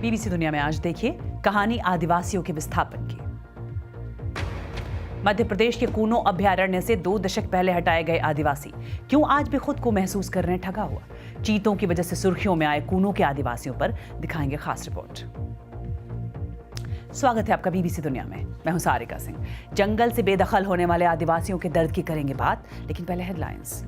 BBC दुनिया में आज देखिए कहानी आदिवासियों के विस्थापन की। मध्य प्रदेश के कूनो अभयारण्य से 2 दशक पहले हटाए गए आदिवासी क्यों आज भी खुद को महसूस कर रहे हैं ठगा हुआ। चीतों की वजह से सुर्खियों में आए कूनो के आदिवासियों पर दिखाएंगे खास रिपोर्ट। स्वागत है आपका बीबीसी दुनिया में। मैं हूं सारिका सिंह। जंगल से बेदखल होने वाले आदिवासियों के दर्द की करेंगे बात, लेकिन पहले हेडलाइंस।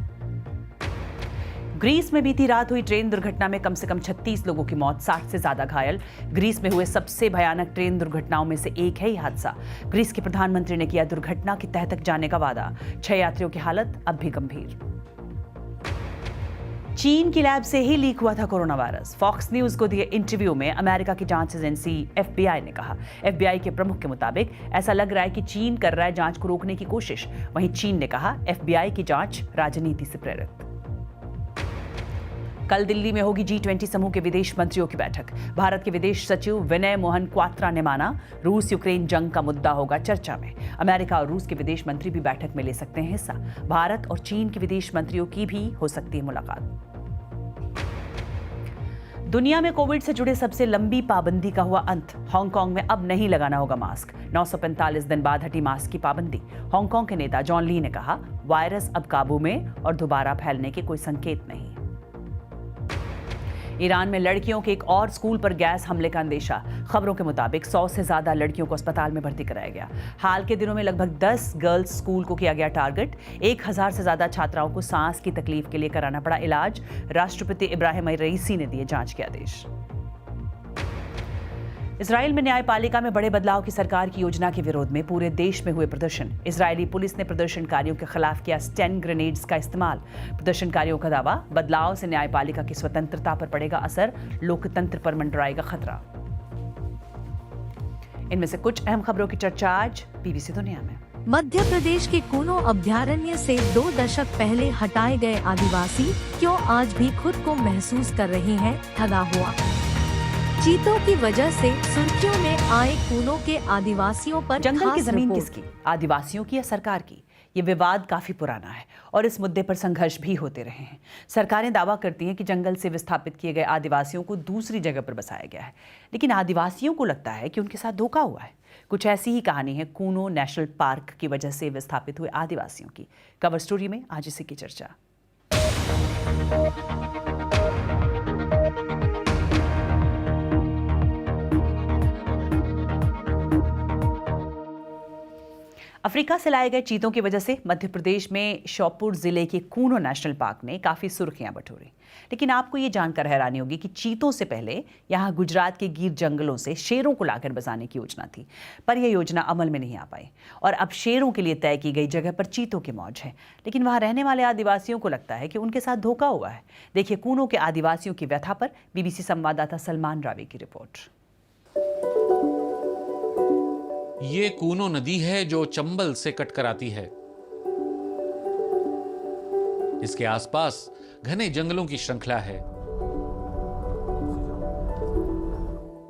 ग्रीस में बीती रात हुई ट्रेन दुर्घटना में कम से कम 36 लोगों की मौत, 60 से ज्यादा घायल। ग्रीस में हुए सबसे भयानक ट्रेन दुर्घटनाओं में से एक है ये हादसा। ग्रीस के प्रधानमंत्री ने किया दुर्घटना की तह तक जाने का वादा। 6 यात्रियों की हालत अब भी गंभीर। चीन की लैब से ही लीक हुआ था कोरोना वायरस। फॉक्स न्यूज को दिए इंटरव्यू में अमेरिका की जांच एजेंसी FBI ने कहा। FBI के प्रमुख के मुताबिक ऐसा लग रहा है कि चीन कर रहा है जांच को रोकने की कोशिश। वहीं चीन ने कहा FBI की जांच राजनीति से प्रेरित। कल दिल्ली में होगी G20 समूह के विदेश मंत्रियों की बैठक। भारत के विदेश सचिव विनय मोहन क्वात्रा ने माना रूस यूक्रेन जंग का मुद्दा होगा चर्चा में। अमेरिका और रूस के विदेश मंत्री भी बैठक में ले सकते हैं हिस्सा। भारत और चीन के विदेश मंत्रियों की भी हो सकती है मुलाकात। दुनिया में कोविड से जुड़े सबसे लंबी पाबंदी का हुआ अंत। हांगकांग में अब नहीं लगाना होगा मास्क। 945 दिन बाद हटी मास्क की पाबंदी। हांगकांग के नेता जॉन ली ने कहा, वायरस अब काबू में और दोबारा फैलने के कोई संकेत नहीं। ईरान में लड़कियों के एक और स्कूल पर गैस हमले का अंदेशा। खबरों के मुताबिक 100 से ज्यादा लड़कियों को अस्पताल में भर्ती कराया गया। हाल के दिनों में लगभग 10 गर्ल्स स्कूल को किया गया टारगेट। 1000 से ज्यादा छात्राओं को सांस की तकलीफ के लिए कराना पड़ा इलाज। राष्ट्रपति इब्राहिम रईसी ने दिए जांच के आदेश। इजराइल में न्यायपालिका में बड़े बदलाव की सरकार की योजना के विरोध में पूरे देश में हुए प्रदर्शन। इजरायली पुलिस ने प्रदर्शनकारियों के खिलाफ किया स्टेन ग्रेनेड्स का इस्तेमाल। प्रदर्शनकारियों का दावा, बदलाव से न्यायपालिका की स्वतंत्रता पर पड़ेगा असर, लोकतंत्र पर मंडराएगा खतरा। इनमें से कुछ अहम खबरों की चर्चा आज बीबीसी दुनिया में। मध्य प्रदेश के कूनो अभयारण्य से 2 दशक पहले हटाए गए आदिवासी क्यों आज भी खुद को महसूस कर रहे हैं ठगा हुआ। चीतों की वजह से सुर्खियों में आए कूनो के आदिवासियों पर जंगल की जमीन किसकी, आदिवासियों की या सरकार की? ये विवाद काफी पुराना है और इस मुद्दे पर संघर्ष भी होते रहे हैं। सरकारें दावा करती हैं कि जंगल से विस्थापित किए गए आदिवासियों को दूसरी जगह पर बसाया गया है, लेकिन आदिवासियों को लगता है कि उनके साथ धोखा हुआ है। कुछ ऐसी ही कहानी है कूनो नेशनल पार्क की वजह से विस्थापित हुए आदिवासियों की। कवर स्टोरी में आज इसी की चर्चा। अफ्रीका से लाए गए चीतों की वजह से मध्य प्रदेश में श्योपुर जिले के कूनो नेशनल पार्क ने काफी सुर्खियां बटोरी। लेकिन आपको ये जानकर हैरानी होगी कि चीतों से पहले यहां गुजरात के गिर जंगलों से शेरों को लाकर बसाने की योजना थी, पर यह योजना अमल में नहीं आ पाई और अब शेरों के लिए तय की गई जगह पर चीतों की मौज है। लेकिन वहां रहने वाले आदिवासियों को लगता है कि उनके साथ धोखा हुआ है। देखिए कूनो के आदिवासियों की व्यथा पर बीबीसी संवाददाता सलमान रावी की रिपोर्ट। ये कूनो नदी है जो चंबल से कटकर आती है। इसके आसपास घने जंगलों की श्रृंखला है।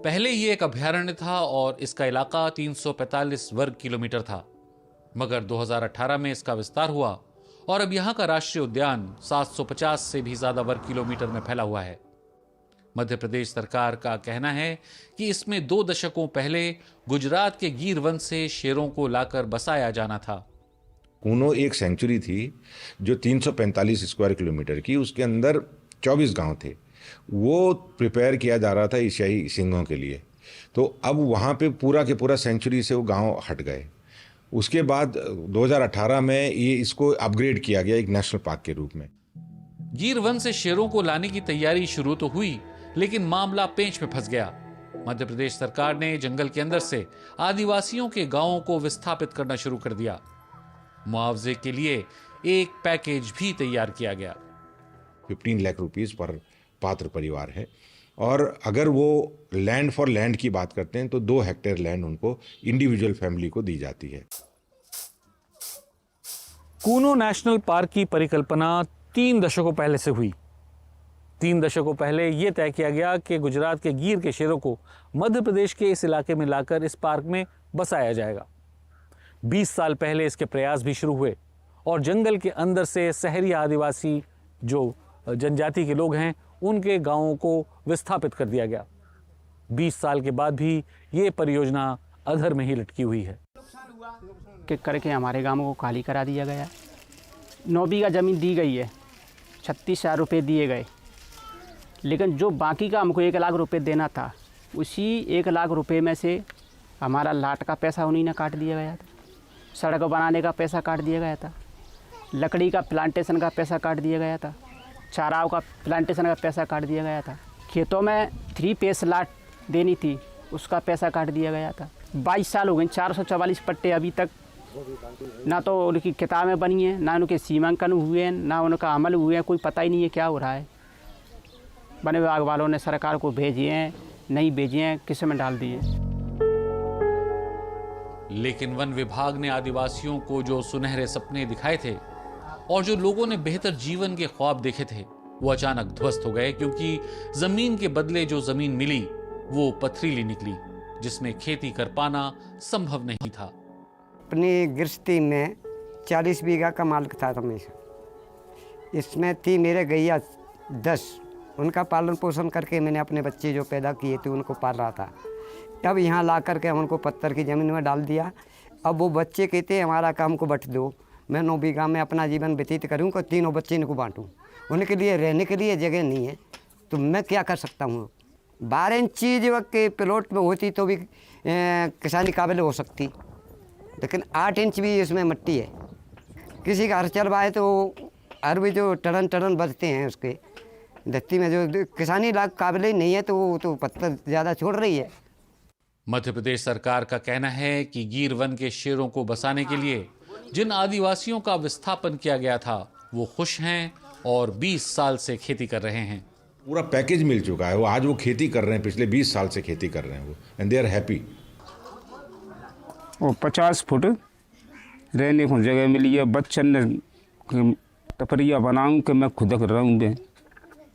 पहले ये एक अभयारण्य था और इसका इलाका 345 वर्ग किलोमीटर था, मगर 2018 में इसका विस्तार हुआ और अब यहां का राष्ट्रीय उद्यान 750 से भी ज्यादा वर्ग किलोमीटर में फैला हुआ है। मध्य प्रदेश सरकार का कहना है कि इसमें 2 दशकों पहले गुजरात के गिर वन से शेरों को लाकर बसाया जाना था। कूनो एक सेंचुरी थी जो 345 स्क्वायर किलोमीटर की, उसके अंदर 24 गांव थे। वो प्रिपेयर किया जा रहा था एशियाई सिंहों के लिए, तो अब वहाँ पे पूरा के पूरा सेंचुरी से वो गांव हट गए। उसके बाद 2018 में ये इसको अपग्रेड किया गया एक नेशनल पार्क के रूप में। गिर वन से शेरों को लाने की तैयारी शुरू तो हुई, लेकिन मामला पेंच में फंस गया। मध्य प्रदेश सरकार ने जंगल के अंदर से आदिवासियों के गांवों को विस्थापित करना शुरू कर दिया। मुआवजे के लिए एक पैकेज भी तैयार किया गया। 15 लाख रुपीस पर पात्र परिवार है, और अगर वो लैंड फॉर लैंड की बात करते हैं तो 2 हेक्टेयर लैंड उनको इंडिविजुअल फैमिली को दी जाती है। कूनो नेशनल पार्क की परिकल्पना 3 दशकों पहले से हुई। 3 दशकों पहले यह तय किया गया कि गुजरात के गिर के शेरों को मध्य प्रदेश के इस इलाके में लाकर इस पार्क में बसाया जाएगा। 20 साल पहले इसके प्रयास भी शुरू हुए और जंगल के अंदर से शहरी आदिवासी जो जनजाति के लोग हैं उनके गांवों को विस्थापित कर दिया गया। 20 साल के बाद भी ये परियोजना अधर में ही लटकी हुई है। कि करके हमारे गांव को खाली करा दिया गया। 9 बीघा ज़मीन दी गई है, 36,000 रुपये दिए गए, लेकिन जो बाकी का हमको 1 लाख रुपए देना था, उसी 1 लाख रुपए में से हमारा लाट का पैसा उन्हीं ने काट दिया गया था, सड़क बनाने का पैसा काट दिया गया था, लकड़ी का प्लांटेशन का पैसा काट दिया गया था, चाराव का प्लांटेशन का पैसा काट दिया गया था, खेतों में 3 पेस लाट देनी थी उसका पैसा काट दिया गया था। 22 साल हो गए, 444 पट्टे अभी तक ना तो उनकी किताबें बनी हैं, ना उनके सीमांकन हुए हैं, ना उनका अमल हुए हैं, कोई पता ही नहीं है क्या हो रहा है। वन विभाग वालों ने सरकार को भेजे हैं, नहीं भेजे हैं, किसी में डाल दिए। लेकिन वन विभाग ने आदिवासियों को जो सुनहरे सपने दिखाए थे और जो लोगों ने बेहतर जीवन के ख्वाब देखे थे, वो अचानक ध्वस्त हो गए, क्योंकि जमीन के बदले जो जमीन मिली वो पथरीली निकली, जिसमें खेती कर पाना संभव नहीं था। अपनी गृहस्थी में 40 बीघा का मालिक था हमेशा। इसमें थी मेरे गैया 10, उनका पालन पोषण करके मैंने अपने बच्चे जो पैदा किए थे उनको पाल रहा था। तब यहाँ ला करके उनको पत्थर की ज़मीन में डाल दिया। अब वो बच्चे कहते हमारा काम को बट दो, मैं 9 बीघा में अपना जीवन व्यतीत करूँ, को 3 बच्चे इनको बांटूँ। उनके लिए रहने के लिए जगह नहीं है, तो मैं क्या कर सकता हूँ। 12 इंची जो के प्लॉट में होती तो भी किसानी काबिल हो सकती, लेकिन 8 इंच भी इसमें मिट्टी है। किसी का हर चलवाए तो हर भी जो टन बचते हैं उसके धरती में, जो किसानी लाग काबिल ही नहीं है तो वो तो पत्थर ज़्यादा छोड़ रही है। मध्य प्रदेश सरकार का कहना है कि गिर वन के शेरों को बसाने के लिए जिन आदिवासियों का विस्थापन किया गया था वो खुश हैं और 20 साल से खेती कर रहे हैं। पूरा पैकेज मिल चुका है, वो आज वो खेती कर रहे हैं, पिछले 20 साल से खेती कर रहे हैं वो, एंड दे आर हैप्पी। और 50 फुट रहने को जगह मिली है। बच्चन ने टपरिया बनाऊं कि मैं खुदक रहूँ बे,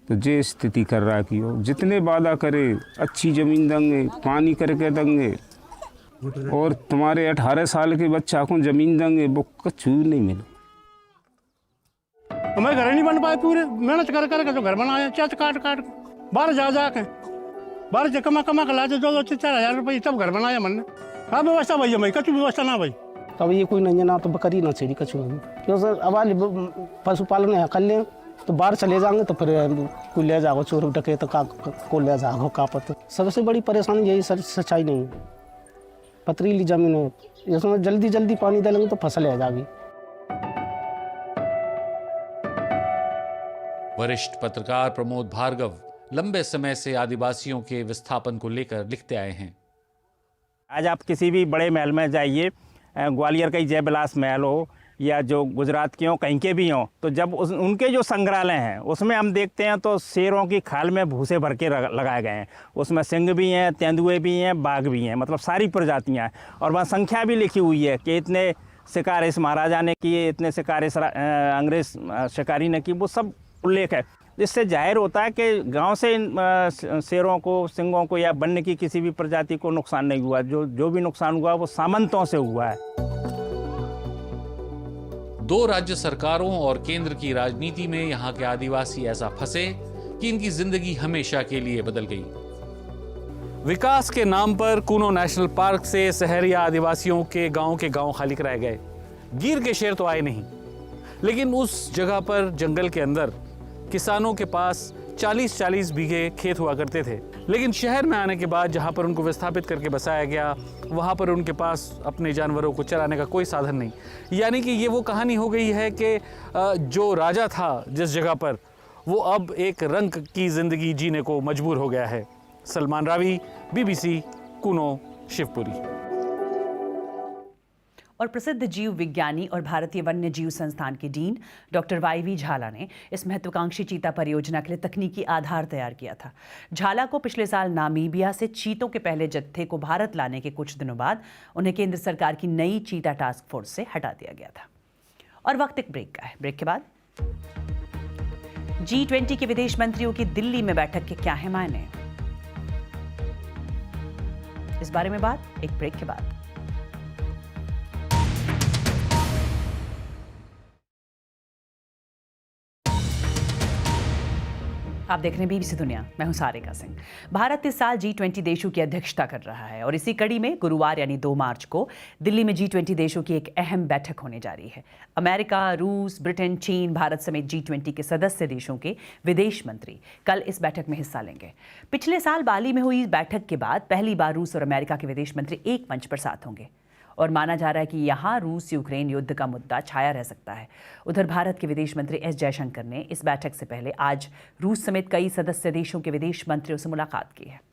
तो जे स्थिति कर रहा है कि वो जितने वादा करे अच्छी ज़मीन देंगे, पानी करके देंगे, और तुम्हारे 18 साल के बच्चा को ज़मीन देंगे, वो कुछ नहीं मिले। हमारे घर नहीं बन पाए, पूरे मेहनत कर कर के जो घर बनाया, चट काट काट बाहर जा के बाहर से कमा के लाते 2-4 रुपये, तब घर बनाया मन। हाँ व्यवस्था भाई हमारी, कचू व्यवस्था ना भाई। तब ये कोई नहीं है ना, तो बकरी ना छेड़ी कचू नहीं, क्यों सर। अब पशुपालन है कर लें तो बाहर चले जाएंगे तो फिर कोई ले जाओ, चोर डके तो को ले जाओ का पता। सबसे बड़ी परेशानी यही सर, सच्चाई नहीं है। पथरीली जमीन है, इसमें जल्दी पानी डालेंगे तो फसल आ जाएगी। वरिष्ठ पत्रकार प्रमोद भार्गव लंबे समय से आदिवासियों के विस्थापन को लेकर लिखते आए हैं। आज आप किसी भी बड़े महल में जाइए, ग्वालियर का ही जयविलास महल हो या जो गुजरात के हों, कहीं के भी हों, तो जब उनके जो संग्रहालय हैं उसमें हम देखते हैं तो शेरों की खाल में भूसे भर के लगाए गए हैं। उसमें सिंह भी हैं, तेंदुए भी हैं, बाघ भी हैं, मतलब सारी प्रजातियां हैं। और वहाँ संख्या भी लिखी हुई है कि इतने शिकार इस महाराजा ने किए, इतने शिकार इस अंग्रेज शिकारी ने की, वो सब उल्लेख है। इससे जाहिर होता है कि गांव से शेरों को, सिंहों को या वन्य की किसी भी प्रजाति को नुकसान नहीं हुआ। जो भी नुकसान हुआ वो सामंतों से हुआ है। 2 राज्य सरकारों और केंद्र की राजनीति में यहाँ के आदिवासी ऐसा फंसे कि इनकी जिंदगी हमेशा के लिए बदल गई। विकास के नाम पर कूनो नेशनल पार्क से शहरिया आदिवासियों के गांव खाली कराए गए। गिर के शेर तो आए नहीं, लेकिन उस जगह पर जंगल के अंदर किसानों के पास 40-40 बीघे खेत हुआ करते थे। लेकिन शहर में आने के बाद जहाँ पर उनको विस्थापित करके बसाया गया, वहाँ पर उनके पास अपने जानवरों को चराने का कोई साधन नहीं। यानी कि ये वो कहानी हो गई है कि जो राजा था जिस जगह पर, वो अब एक रंक की ज़िंदगी जीने को मजबूर हो गया है। सलमान रावी, BBC, कूनो, शिवपुरी। और प्रसिद्ध जीव विज्ञानी और भारतीय वन्य जीव संस्थान के डीन डॉक्टर YV झाला ने इस महत्वाकांक्षी चीता परियोजना के लिए तकनीकी आधार तैयार किया था। झाला को पिछले साल नामीबिया से चीतों के पहले जत्थे को भारत लाने के कुछ दिनों बाद उन्हें केंद्र सरकार की नई चीता टास्क फोर्स से हटा दिया गया था। और वक्त एक ब्रेक का है। ब्रेक के बाद G20 के विदेश मंत्रियों की दिल्ली में बैठक के क्या है मायने, इस बारे में बात एक ब्रेक के बाद। आप देख रहे हैं बीबीसी दुनिया, मैं हूं सारिका सिंह। भारत इस साल G20 देशों की अध्यक्षता कर रहा है और इसी कड़ी में गुरुवार यानी 2 मार्च को दिल्ली में G20 देशों की एक अहम बैठक होने जा रही है। अमेरिका, रूस, ब्रिटेन, चीन, भारत समेत G20 के सदस्य देशों के विदेश मंत्री कल इस बैठक में हिस्सा लेंगे। पिछले साल बाली में हुई बैठक के बाद पहली बार रूस और अमेरिका के विदेश मंत्री एक मंच पर साथ होंगे और माना जा रहा है कि यहाँ रूस यूक्रेन युद्ध का मुद्दा छाया रह सकता है। उधर भारत के विदेश मंत्री एस जयशंकर ने इस बैठक से पहले आज रूस समेत कई सदस्य देशों के विदेश मंत्रियों से मुलाकात की है।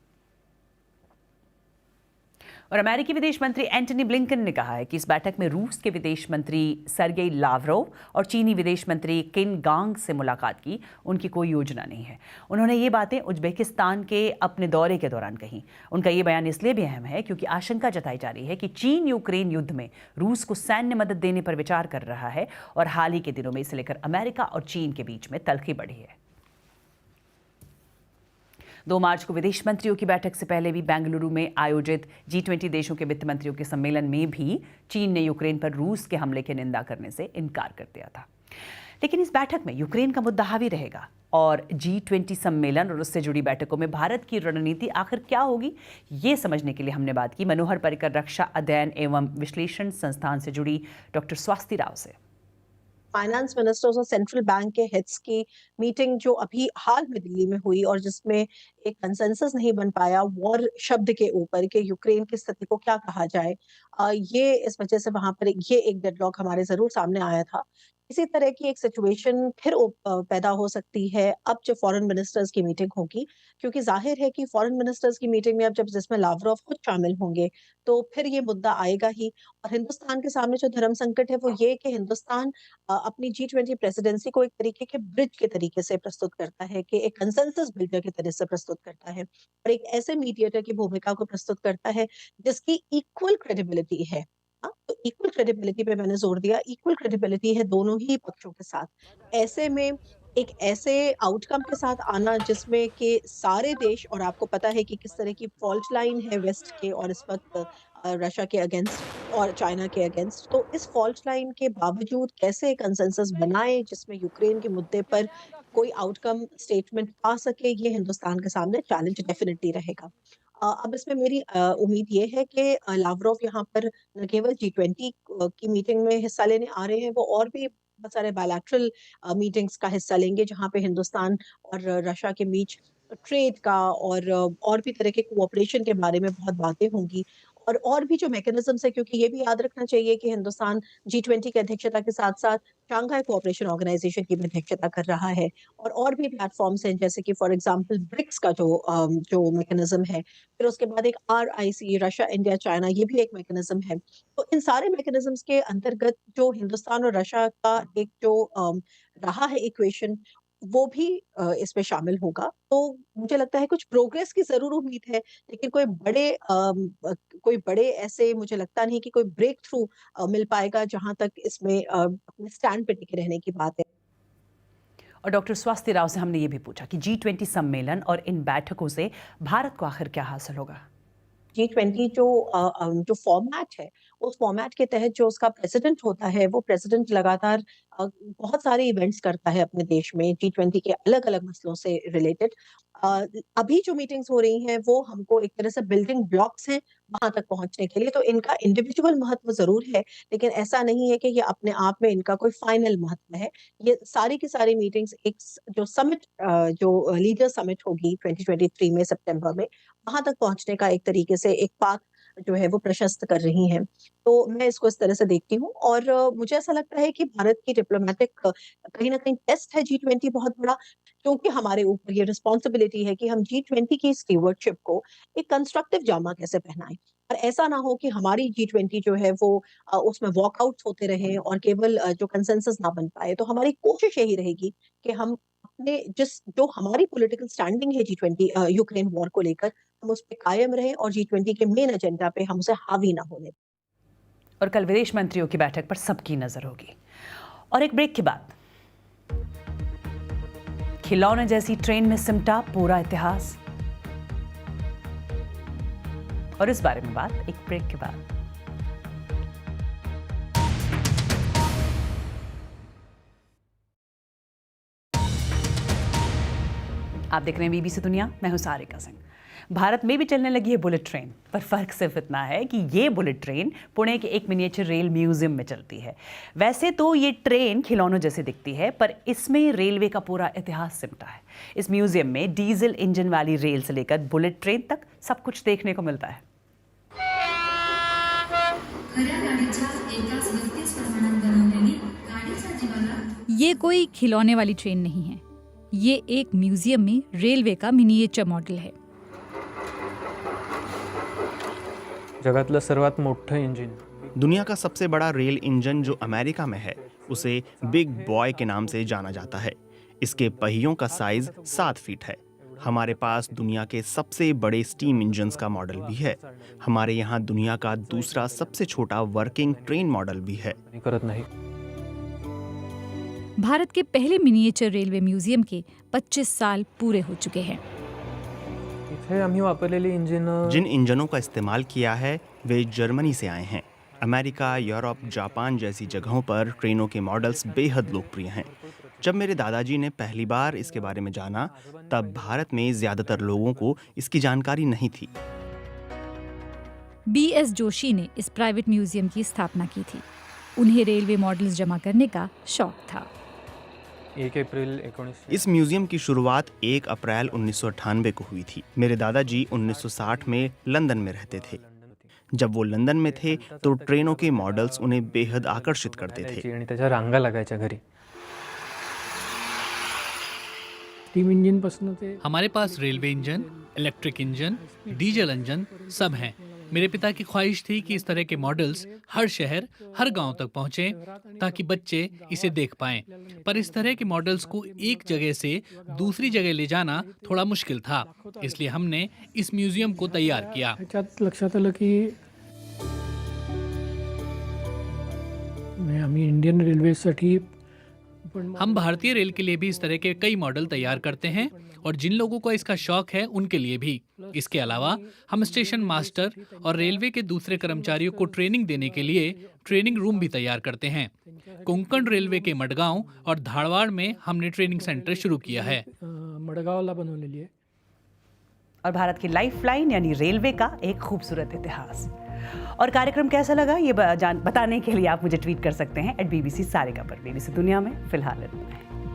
और अमेरिकी विदेश मंत्री एंटनी ब्लिंकन ने कहा है कि इस बैठक में रूस के विदेश मंत्री सर्गेई लावरोव और चीनी विदेश मंत्री किन गांग से मुलाकात की उनकी कोई योजना नहीं है। उन्होंने ये बातें उज्बेकिस्तान के अपने दौरे के दौरान कही। उनका ये बयान इसलिए भी अहम है क्योंकि आशंका जताई जा रही है कि चीन यूक्रेन युद्ध में रूस को सैन्य मदद देने पर विचार कर रहा है और हाल ही के दिनों में इसे लेकर अमेरिका और चीन के बीच में तल्खी बढ़ी है। 2 मार्च को विदेश मंत्रियों की बैठक से पहले भी बेंगलुरु में आयोजित G20 देशों के वित्त मंत्रियों के सम्मेलन में भी चीन ने यूक्रेन पर रूस के हमले की निंदा करने से इनकार कर दिया था। लेकिन इस बैठक में यूक्रेन का मुद्दा हावी रहेगा और G20 सम्मेलन और उससे जुड़ी बैठकों में भारत की रणनीति आखिर क्या होगी, ये समझने के लिए हमने बात की मनोहर पर्रिकर रक्षा अध्ययन एवं विश्लेषण संस्थान से जुड़ी डॉक्टर स्वास्ति राव से। फाइनेंस मिनिस्टर्स और सेंट्रल बैंक के हेड्स की मीटिंग जो अभी हाल में दिल्ली में हुई और जिसमें एक कंसेंसस नहीं बन पाया वॉर शब्द के ऊपर कि यूक्रेन की स्थिति को क्या कहा जाए, ये इस वजह से वहां पर ये एक डेडलॉक हमारे जरूर सामने आया था। इसी तरह की एक सिचुएशन फिर पैदा हो सकती है अब जब फॉरेन मिनिस्टर्स की मीटिंग होगी, क्योंकि जाहिर है कि फॉरेन मिनिस्टर्स की मीटिंग में अब जब जिसमें लावरोव खुद शामिल होंगे तो फिर ये मुद्दा आएगा ही। और हिंदुस्तान के सामने जो धर्म संकट है वो ये कि हिंदुस्तान अपनी G20 प्रेसिडेंसी को एक तरीके के ब्रिज के तरीके से प्रस्तुत करता है, कि एक कंसेंसस बिल्डर के तरह से प्रस्तुत करता है और एक ऐसे मीडिएटर की भूमिका को प्रस्तुत करता है जिसकी इक्वल क्रेडिबिलिटी है। तो इक्वल क्रेडिबिलिटी पे मैंने जोर दिया, इक्वल क्रेडिबिलिटी है दोनों ही पक्षों के साथ। ऐसे में एक ऐसे आउटकम के साथ आना जिसमें कि सारे देश, और आपको पता है कि किस तरह की फॉल्ट लाइन है वेस्ट के और इस वक्त रशिया के अगेंस्ट और चाइना के अगेंस्ट, तो इस फॉल्ट लाइन के बावजूद कैसे कंसेंसस बनाए जिसमें यूक्रेन के मुद्दे पर कोई आउटकम स्टेटमेंट आ सके, ये हिंदुस्तान के सामने चैलेंज डेफिनेटली रहेगा। अब इसमें मेरी उम्मीद ये है कि लावरोव यहाँ पर न केवल G20 की मीटिंग में हिस्सा लेने आ रहे हैं, वो और भी बहुत सारे बायलैटरल मीटिंग्स का हिस्सा लेंगे जहाँ पे हिंदुस्तान और रशिया के बीच ट्रेड का और भी तरह के कोऑपरेशन के बारे में बहुत बातें होंगी और भी जो मैकेनिज्म्स है, क्योंकि ये भी याद रखना चाहिए कि हिंदुस्तान G20 की अध्यक्षता के साथ साथ शंघाई कोऑपरेशन ऑर्गेनाइजेशन की भी अध्यक्षता कर रहा है और भी प्लेटफॉर्म्स हैं जैसे कि फॉर एग्जांपल ब्रिक्स का जो मैकेनिज्म है, फिर उसके बाद एक RIC रशिया इंडिया चाइना, ये भी एक मैकेनिज्म है। तो इन सारे मैकेनिज्म्स के अंतर्गत जो हिंदुस्तान और रशिया का एक जो रहा है इक्वेशन, वो भी इसमें शामिल होगा। तो मुझे लगता है कुछ प्रोग्रेस की जरूर उम्मीद है, लेकिन कोई बड़े ऐसे मुझे लगता नहीं कि कोई ब्रेक थ्रू मिल पाएगा जहां तक इसमें अपने स्टैंड पे टिके रहने की बात है। और डॉक्टर स्वास्ति राव से हमने ये भी पूछा कि G20 सम्मेलन और इन बैठकों से भारत को आखिर क्या हासिल होगा। G20 जो फॉर्मेट है, उस फॉर्मेट के तहत जो उसका प्रेसिडेंट होता है, वो प्रेसिडेंट लगातार बहुत सारे इवेंट्स करता है अपने देश में G20 के अलग अलग मसलों से रिलेटेड। अभी जो मीटिंग्स हो रही हैं वो हमको एक तरह से बिल्डिंग ब्लॉक्स हैं वहां तक पहुंचने के लिए, तो इनका इंडिविजुअल महत्व जरूर है, लेकिन ऐसा नहीं है कि ये अपने आप में इनका कोई फाइनल महत्व है। ये सारी की सारी मीटिंग्स एक जो समिट जो लीडर समिट होगी 2023 में सितंबर में, वहां तक पहुंचने का एक तरीके से एक पाथ जो है वो प्रशस्त कर रही हैं। तो मैं इसको इस तरह से देखती हूँ और मुझे ऐसा लगता है कि भारत की डिप्लोमेटिक कहीं ना कहीं टेस्ट है G20 बहुत बड़ा, क्योंकि हमारे ऊपर ये रिस्पॉन्सिबिलिटी है कि हम G20 की स्टीवर्डशिप को एक कंस्ट्रक्टिव जामा कैसे पहनाएं और ऐसा ना हो कि हमारी G20 जो है वो उसमें वॉकआउट्स होते रहे और केवल जो कंसेंसस ना बन पाए। तो हमारी कोशिश यही रहेगी कि हम अपने जो हमारी पॉलिटिकल स्टैंडिंग है G20 यूक्रेन वॉर को लेकर, हम उस पर कायम रहें और G20 के मेन एजेंडा पे हम उसे हावी ना होने। और कल विदेश मंत्रियों की बैठक पर सबकी नजर होगी। और एक ब्रेक के बाद खिलौने जैसी ट्रेन में सिमटा पूरा इतिहास, और इस बारे में बात एक ब्रेक के बाद। आप देख रहे हैं बीबीसी दुनिया, मैं हूं सारिका सिंह। भारत में भी चलने लगी है बुलेट ट्रेन, पर फर्क सिर्फ इतना है कि ये बुलेट ट्रेन पुणे के एक मिनिएचर रेल म्यूजियम में चलती है। वैसे तो ये ट्रेन खिलौनों जैसी दिखती है, पर इसमें रेलवे का पूरा इतिहास सिमटा है। इस म्यूजियम में डीजल इंजन वाली रेल से लेकर बुलेट ट्रेन तक सब कुछ देखने को मिलता है। ये कोई खिलौने वाली ट्रेन नहीं है, ये एक म्यूजियम में रेलवे का मिनिएचर मॉडल है। जगातलं सर्वात मोठं इंजिन, दुनिया का सबसे बड़ा रेल इंजन जो अमेरिका में है, उसे बिग बॉय के नाम से जाना जाता है। इसके पहियों का साइज 7 फीट है। हमारे पास दुनिया के सबसे बड़े स्टीम इंजन्स का मॉडल भी है। हमारे यहाँ दुनिया का दूसरा सबसे छोटा वर्किंग ट्रेन मॉडल भी है। करत नाही। भारत के पहले मिनिएचर रेलवे म्यूजियम के 25 साल पूरे हो चुके हैं। इथे आम्ही वापरलेली इंजिन, जिन इंजनों का इस्तेमाल किया है वे जर्मनी से आए हैं। अमेरिका, यूरोप, जापान जैसी जगहों पर ट्रेनों के मॉडल्स बेहद लोकप्रिय हैं। जब मेरे दादाजी ने पहली बार इसके बारे में जाना, तब भारत में ज्यादातर लोगों को इसकी जानकारी नहीं थी। BS जोशी ने इस प्राइवेट म्यूजियम की स्थापना की थी। उन्हें रेलवे मॉडल्स जमा करने का शौक था। 1 अप्रैल 1900 इस म्यूजियम की शुरुआत 1 अप्रैल 1998 को हुई थी। मेरे दादाजी 1960 में लंदन में रहते थे। जब वो लंदन में थे तो ट्रेनों के मॉडल्स उन्हें बेहद आकर्षित करते थे। आणि त्याच्या रांगा लागायच्या घरी। स्टीम इंजन पासून ते हमारे पास railway engine, electric engine, diesel engine सब हैं। मेरे पिता की ख्वाहिश थी कि इस तरह के मॉडल्स हर शहर, हर गांव तक पहुंचे ताकि बच्चे इसे देख पाएं। पर इस तरह के मॉडल्स को एक जगह से दूसरी जगह ले जाना थोड़ा मुश्किल था, इसलिए हमने इस म्यूजियम को तैयार किया। त्याच्यात लक्षात आलं की आम्ही इंडियन रेल्वेसाठी, हम भारतीय रेल के लिए भी इस तरह के कई मॉडल तैयार करते हैं और जिन लोगों को इसका शौक है उनके लिए भी। इसके अलावा हम स्टेशन मास्टर और रेलवे के दूसरे कर्मचारियों को ट्रेनिंग देने के लिए ट्रेनिंग रूम भी तैयार करते हैं। कोंकण रेलवे के मडगांव और धारवाड़ में हमने ट्रेनिंग सेंटर शुरू किया है। मडगावला बनवलेली है। और भारत की लाइफलाइन यानी रेलवे का एक खूबसूरत इतिहास। और कार्यक्रम कैसा लगा ये बताने के लिए आप मुझे ट्वीट कर सकते हैं @BBC सारिका पर। BBC दुनिया में फिलहाल इतना है।